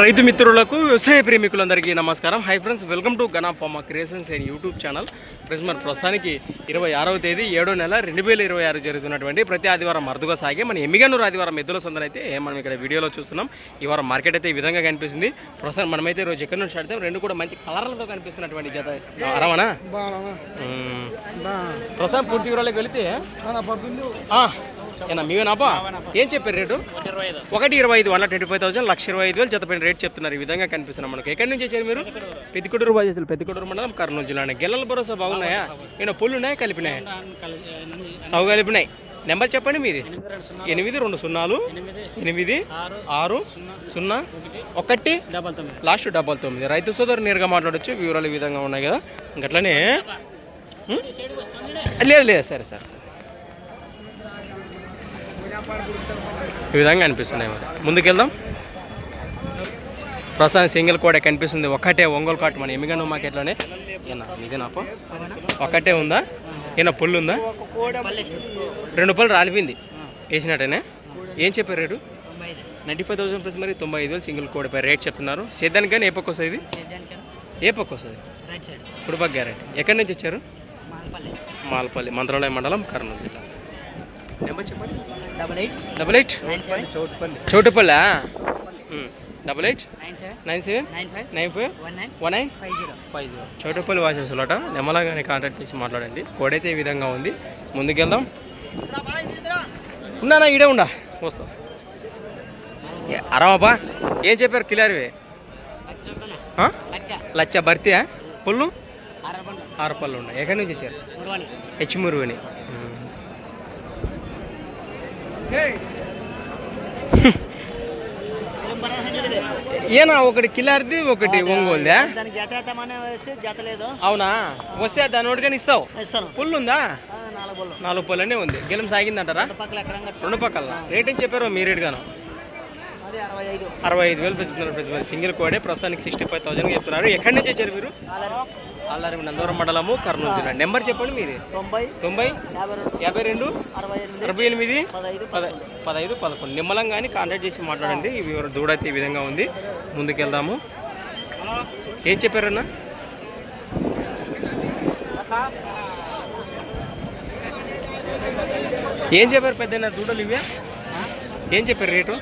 రైతు మిత్రులకు వ్యవసాయ ప్రేమికులందరికీ నమస్కారం. Hi friends, welcome to Gana pharma creations and YouTube channel. Friends, మన ప్రస్తుతానికి 26వ తేదీ 7వ నెల 2026 జరుగుతున్నటువంటి ప్రతి ఆదివారం అరుదుగా సాగే మన ఎమ్మిగనూరు ఆదివారం ఎద్దుల సందన అయితే మనం ఇక్కడ వీడియోలో చూస్తున్నాం. ఈ వారం మార్కెట్ అయితే ఈ విధంగా కనిపిస్తుంది. ప్రస్తుతం మనమైతే రోజు ఎక్కడి నుంచి ఆడితే రెండు కూడా మంచి కలర్లతో కనిపిస్తున్నటువంటి జత అరవనా ప్రస్తుతం పూర్తి వివరాలకు వెళితే మీవేనాపా ఏం చెప్పారు రేటు? 1,25,000 1,25,000 1,25,000 జతపైన రేట్ చెప్తున్నారు. ఈ విధంగా కనిపిస్తున్నారు మనకు. ఎక్కడి నుంచి వచ్చారు మీరు? పెద్దికొడూరు బాధ్యతలు, పెద్దికొడూరు మండలం, కర్నూలు జిల్లా. గెల్లల భరోసా బాగున్నాయా? ఏమైనా పుల్లు ఉన్నాయా? కలిపినాయా? సౌ కలిపినాయి. నెంబర్ చెప్పండి మీది. 820 88601 లాస్ట్ 99. రైతు సోదరు నేరుగా మాట్లాడచ్చు. వివరాలు ఈ విధంగా ఉన్నాయి కదా. ఇంకట్లనే లేదు సరే సరే సరే ఈ విధంగా అనిపిస్తున్నాయి. మరి ముందుకెళ్దాం. ప్రస్తుతం సింగిల్ కోడే కనిపిస్తుంది. ఒక్కటే ఒంగోలు కాటు మన ఎమ్మిగనూరు మార్కెట్లోనే. ఇదేనాపో ఒక్కటే ఉందా? ఏనా పుల్లు ఉందా? 2 పళ్ళు రాలిపోయింది వేసినట్టేనే. ఏం చెప్పారు రేటు? 95,000 ప్లస్ మరి 95,000 సింగిల్ కోడిపై రేట్ చెప్తున్నారు. సేద్యానికి కానీ ఏ పక్క వస్తుంది? ఇది ఏ పక్క వస్తుంది? ఇప్పుడు పక్క గ్యారెంటీ. ఎక్కడి నుంచి వచ్చారు? మాల్పల్లి, మంత్రాలయం మండలం, కర్నూలు జిల్లా. నెంబర్ చెప్పండి. 88 చౌటుపల్లి 8897951950 చౌటుపల్లి వాసేసులట. నెమ్మలాగానే కాంటాక్ట్ చేసి మాట్లాడండి. కోడైతే ఈ విధంగా ఉంది. ముందుకెళ్దాం. ఉన్నానా? ఈడే ఉండా వస్తా. అరవబా ఏం చెప్పారు? కిలారివే లచ్చ భర్తీయా? పుల్లు 6 పళ్ళు ఉన్నాయి. ఎక్కడి నుంచి వచ్చారు? హెచ్మురువని. ఏనా? ఒకటి కిలారిది, ఒకటి ఒంగోలుదా? అవునా? వస్తే దాని ఒకటిగానే ఇస్తావు. పుల్లు ఉందా? 4 పళ్ళనే ఉంది. గెలం సాగిందంటారా? 2 పక్కల. రేట్ ఏం చెప్పారు మీ రేట్ గాను? 65,000 చెప్తున్నారు. సింగిల్ కోడే ప్రస్తుతానికి 65,000 చెప్తున్నారు. ఎక్కడి నుంచి వచ్చారు మీరు? అల్లారి నందవరం మండలము, కర్నూలు జిల్లా. నెంబర్ చెప్పండి మీది. 90 52 68 15 11. నిమ్మలంగానే కాంటాక్ట్ చేసి మాట్లాడండి. ఈ దూడైతే ఈ విధంగా ఉంది. ముందుకెళ్దాము. ఏం చెప్పారన్నా? ఏం చెప్పారు పెద్దన్న? దూడలు ఇవే ఏం చెప్పారు రేటు?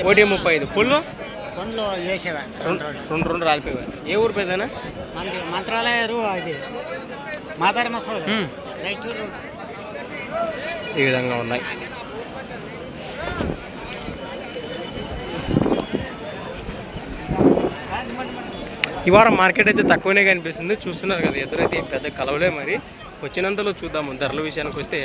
1,35,000 పుల్లు 2 రాలిపోయాయి. ఏ ఊరు పెద్దనా? మంత్రాలయారు ఈ విధంగా ఉన్నాయి. ఈ వారం మార్కెట్ అయితే తక్కువనే కనిపిస్తుంది. చూస్తున్నారు కదా, ఎదురైతే పెద్ద కలవలే. మరి వచ్చినంతలో చూద్దాము. ధరల విషయానికి వస్తే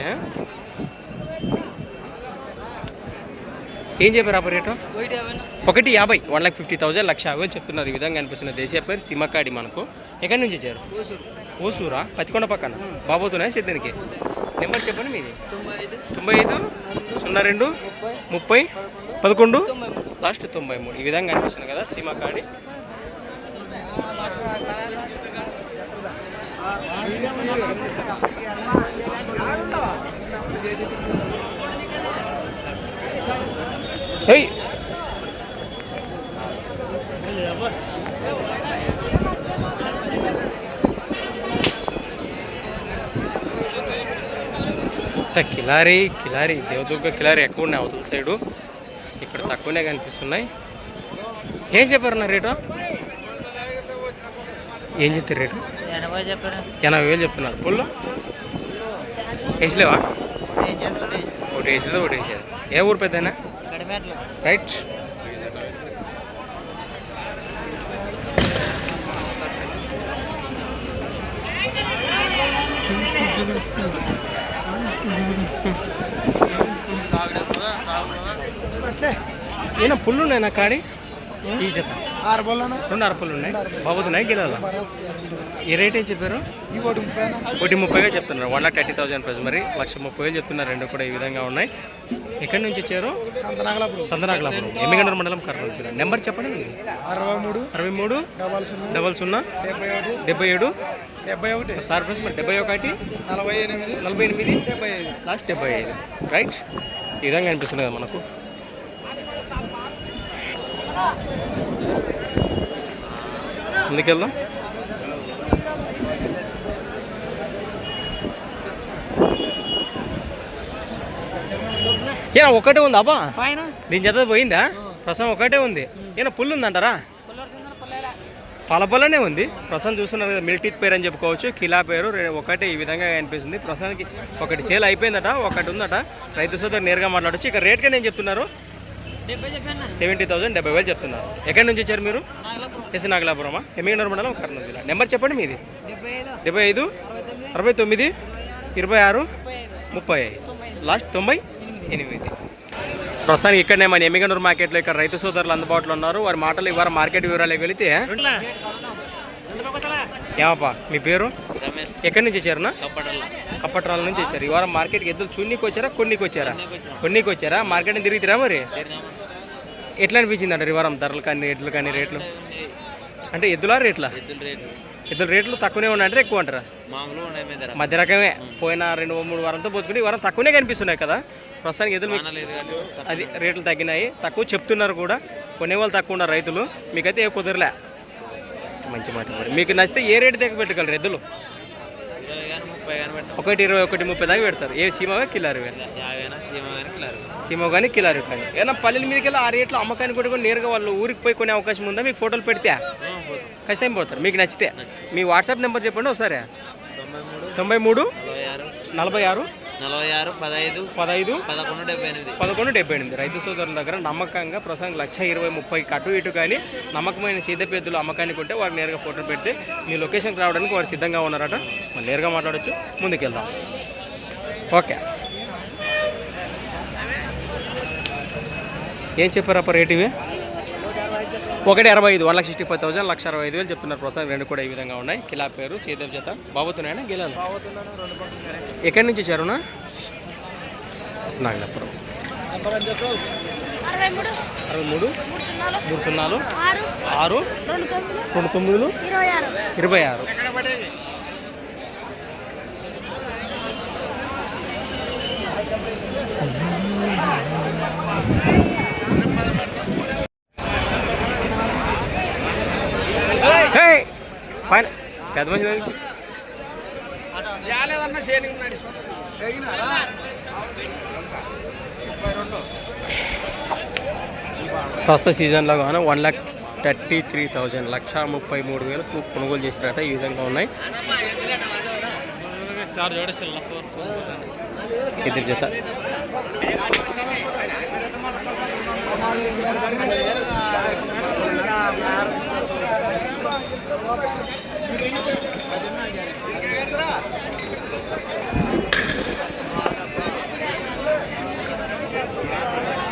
ఏం చెప్పారు ఆ రేటు? 1,50,000 1,50,000 1,50,000 చెప్తున్నారు. ఈ విధంగా అనిపిస్తున్న దేశీయ పేరు సిమకాడి మనకు. ఎక్కడి నుంచి వచ్చారు? ఓసూరా? పత్తికొండ పక్కన. బాబోతున్నాయి సిద్ధానికి. నెంబర్ చెప్పండి మీది. 95 02 30 11 లాస్ట్ 93. ఈ విధంగా అనిపిస్తుంది కదా సిమకాడి. కిలారి దేవదుర్గ కిలారి ఎక్కువ ఉన్నాయి అవతల సైడు. ఇక్కడ తక్కువనే కనిపిస్తున్నాయి. ఏం చెప్పారు రేటు? ఏం చెప్తారు రేటు? 80,000 చెప్తున్నారు. పుల్లు వేసలేవా? ఒకటి వేసలేదు, ఒకటి వేసేది. ఏ ఊరు పెద్దనా? రైట్. ఏనా పుల్లు ఉన్నాయి నా కాడి? ఈ జత 2 6 పళ్ళు ఉన్నాయి. బాగుతున్నాయి గిలాల. ఏ రేట్ ఏం చెప్పారు? 1,30,000 చెప్తున్నారు. 1,30,000 ప్రైస్. మరి 1,30,000 చెప్తున్నారు. రెండు కూడా ఈ విధంగా ఉన్నాయి. ఎక్కడి నుంచి వచ్చారు? సంతనాగలాపురం, ఎమ్మిగనూరు మండలం, కర్నూలు జిల్లా. నెంబర్ చెప్పండి. 63 00 77 సార్ ఫ్రెండ్స్. మరి 71 48 లాస్ట్ 75. రైట్. ఈ విధంగా అనిపిస్తుంది కదా మనకు. ముందుకెళ్దాం. ఏనా ఒకటే ఉంది అబ్బా, దీని జత పోయిందా? ప్రస్తుతం ఒకటే ఉంది. ఏనా పుల్లు ఉందంటారా? పలపలనే ఉంది ప్రస్తుతం. చూస్తున్నారు కదా, మిల్టీత్ పేరు అని చెప్పుకోవచ్చు. కిలా పేరు ఒకటే ఈ విధంగా కనిపిస్తుంది. ప్రస్తుతానికి ఒకటి సేల్ అయిపోయిందట, ఒకటి ఉందట. రైతు సోదరు నేరుగా మాట్లాడచ్చు. ఇక రేట్గా నేను చెప్తున్నారు 70,000, 70,000 చెప్తున్నారు. ఎక్కడి నుంచి వచ్చారు మీరు? ఎస్ నాగలాపురమా, ఎమ్మిగనూరు మండలం, కర్నూలు జిల్లా. నెంబర్ చెప్పండి మీది. 75 69 26 35 లాస్ట్ 98. ప్రస్తుతానికి ఇక్కడనే మన ఎమ్మిగనూరు మార్కెట్లో ఇక్కడ రైతు సోదరులు అందుబాటులో ఉన్నారు. వారి మాటలు ఇవ్వరు. మార్కెట్ వివరాలకు వెళితే ఏమప్పా మీ పేరు? రమేష్. ఎక్కడి నుంచి వచ్చారునా? కప్పట్రాల నుంచి వచ్చారు. ఈ వారం మార్కెట్కి ఎద్దులు చూన్నీకి వచ్చారా, కొన్నికి వచ్చారా? కొన్నికి వచ్చారా? మార్కెట్ని తిరుగుతారా మరి? ఎట్లా అనిపించింది అంటారు ఈ వారం ధరలు కానీ ఎడ్లు కానీ రేట్లు? అంటే ఎద్దులా రేట్లా? ఎద్దుల రేట్లు తక్కువనే ఉన్నాయంటారా, ఎక్కువ అంటారా? మధ్య రకమే. పోయిన 2-3 వారంతో పోతుకుంటే ఈ వారం తక్కువనే కనిపిస్తున్నాయి కదా. ప్రస్తుతానికి ఎద్దులు అది రేట్లు తగ్గినాయి, తక్కువ చెప్తున్నారు కూడా. కొనేవాళ్ళు తక్కువ ఉన్నారు రైతులు. మీకైతే ఏ కుదరలే. మంచి మాట. మరి మీకు నచ్చితే ఏ రేటు దగ్గర పెట్టగలరు ఎద్దులు? 1, 20, 1, 30 దాకా పెడతారు. ఏ సీమగా కిలారు? సీమ కానీ కిలారు కానీ. ఏమన్నా పల్లెల మీదకి వెళ్ళి ఆ రేట్లు అమ్మకానికి కూడా నేరుగా వాళ్ళు ఊరికి పోయి కొనే అవకాశం ఉందా? మీకు ఫోటోలు పెడితే ఖచ్చితంగా పోతారు మీకు నచ్చితే. మీ వాట్సాప్ నెంబర్ చెప్పండి ఒకసారి. 93 46 15 1178. రైతు సోదరుల దగ్గర నమ్మకంగా ప్రస్తుతం 1,20,30 అటు ఇటు కానీ నమ్మకమైన సీదపెద్దులు అమ్మకానికి ఉంటే వారికి నేరుగా ఫోటో పెడితే మీ లొకేషన్కి రావడానికి వారు సిద్ధంగా ఉన్నారట. మనం నేరుగా మాట్లాడచ్చు. ముందుకెళ్దాం. ఓకే, ఏం చెప్పారప్ప రేట్ ఇవి? 1,65,000, 1,65,000, 1,65,000 చెప్తున్నారు. ప్రస్తుతం రెండు కూడా ఈ విధంగా ఉన్నాయి. కిలా పేరు సీదప్ జత. బాబుతున్నాయనా గిలాలు? ఎక్కడి నుంచి వచ్చారునా? నాగలాపురం. 63 30 6 29 26. ఫైన్ పెద్ద మంచి ప్రస్తుత సీజన్లో కానీ 1,33,000, 1,33,000 కొనుగోలు చేసినట్ట. ఈ విధంగా ఉన్నాయి. ఇద్దరు జత.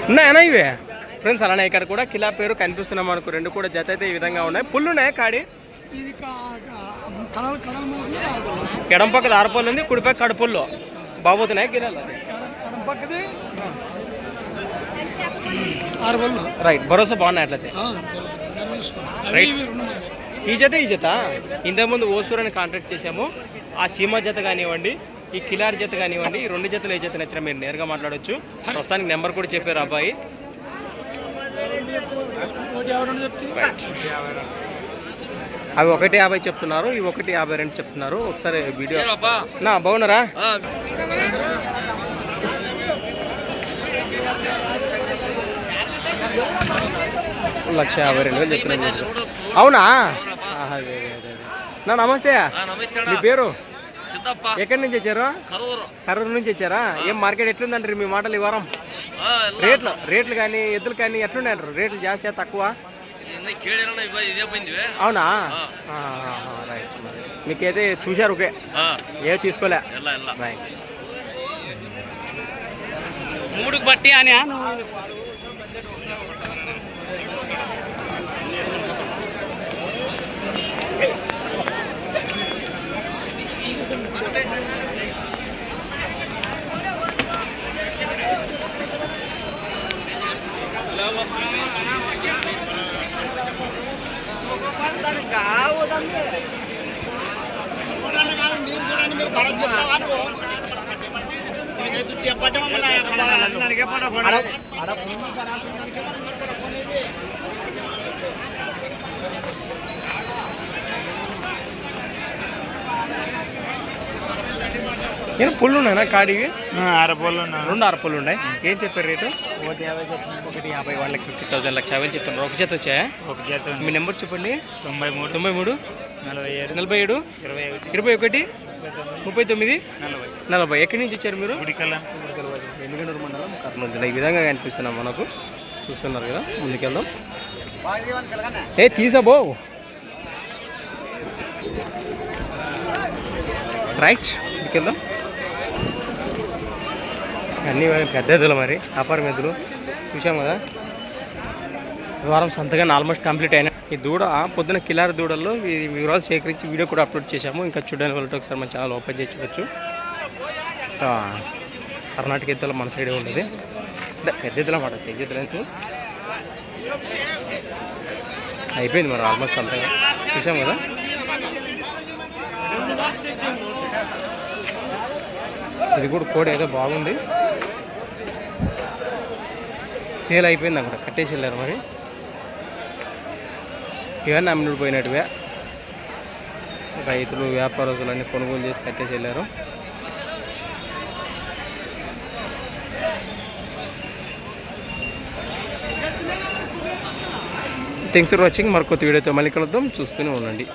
ఉన్నాయన్నా ఇవే ఫ్రెండ్స్. అలానే ఇక్కడ కూడా కిలా పేరు కనిపిస్తున్నాం మనకు. రెండు కూడా జత అయితే ఈ విధంగా ఉన్నాయి. పుల్లు ఉన్నాయా కాడి? ఎడం పక్కది 6 పళ్ళు ఉంది, కుడి పక్క కడుపుల్లో బాబోతున్నాయి గిలాలు. రైట్, భరోసా బాగున్నాయి అట్లయితే. రైట్, ఈ జత ఇంతకుముందు ఓసూరని కాంటాక్ట్ చేసాము. ఆ సీమ జత కానివ్వండి, ఈ కిలార్ జత కానివ్వండి, ఈ రెండు జతలు ఏ జత నచ్చినా మీరు నేరుగా మాట్లాడవచ్చు. ప్రస్తుతానికి నెంబర్ కూడా చెప్పారు అబ్బాయి. అవి 1,50 చెప్తున్నారు, ఇవి 1,52 చెప్తున్నారు. ఒకసారి వీడియో నా బాగున్నారా? లక్ష 52,000 చెప్తున్నాను. అవునా? అదే నా నమస్తే. మీ పేరు? ఎక్కడి నుంచి వచ్చారు? కరూరు నుంచి వచ్చారా? ఏం మార్కెట్ ఎట్లుందంటారు మీ మాటలు ఈ వారం? రేట్లు కానీ ఎద్దులు కానీ ఎట్లున్నాయంటారు? రేట్లు జాస్తి తక్కువ? అవునా? రైట్, మీకైతే చూశారు ఓకే, ఏ తీసుకోలే. రైట్, 3 బట్టి అని ఏం పుల్లు ఉన్నాయా కాడివి? అరపళ్ళు 2 అరపళ్ళు ఉన్నాయి. ఏం చెప్పారు రేటు? 150 వాళ్ళకి 50,000 లక్ష యాభై చెప్తున్నారు. ఒక చేత వచ్చాయా? ఒక చేత మీ నెంబర్ చెప్పండి. 93 93 47 47 21 39 40. ఎక్కడి నుంచి వచ్చారు మీరు? గుడికల్ ఎమ్మిగనూరు మండలం, కర్నూలు జిల్లా. ఈ విధంగా కనిపిస్తున్నాం మనకు, చూస్తున్నారు కదా. ముందుకెళ్దాం. తీసబో రైట్, ముందుకెళ్దాం. అన్నీ పెద్ద ఎద్దులు, మరి వ్యాపారం ఎద్దులు చూసాం కదా. వారం సంతగానే ఆల్మోస్ట్ కంప్లీట్ అయినా. ఈ దూడ పొద్దున కిలారి దూడల్లో ఈ వివరాలు సేకరించి వీడియో కూడా అప్లోడ్ చేశాము. ఇంకా చూడడానికి వెళ్ళి ఒకసారి మన ఛానల్ ఓపెన్ చేసి చూడొచ్చు. కర్ణాటక ఎద్దుల మన సైడే ఉంటుంది. అంటే పెద్ద ఎద్దుల మాట, సైజ్ ఎద్దులకి అయిపోయింది మరి ఆల్మోస్ట్ అంతగా చూసాం కదా. ఇది కూడా కోడి ఏదో బాగుంది. సేల్ అయిపోయింది, అక్కడ కట్టేసి వెళ్ళారు. మరి ఇవన్నీ అమ్ముడు పోయినట్టువే. రైతులు వ్యాపారస్తులు అన్నీ కొనుగోలు చేసి కట్టేసి వెళ్ళారు. Thanks for watching. మరి కొత్త వీడియోతో మళ్ళీ కలుద్దాం. చూస్తూనే ఉండండి.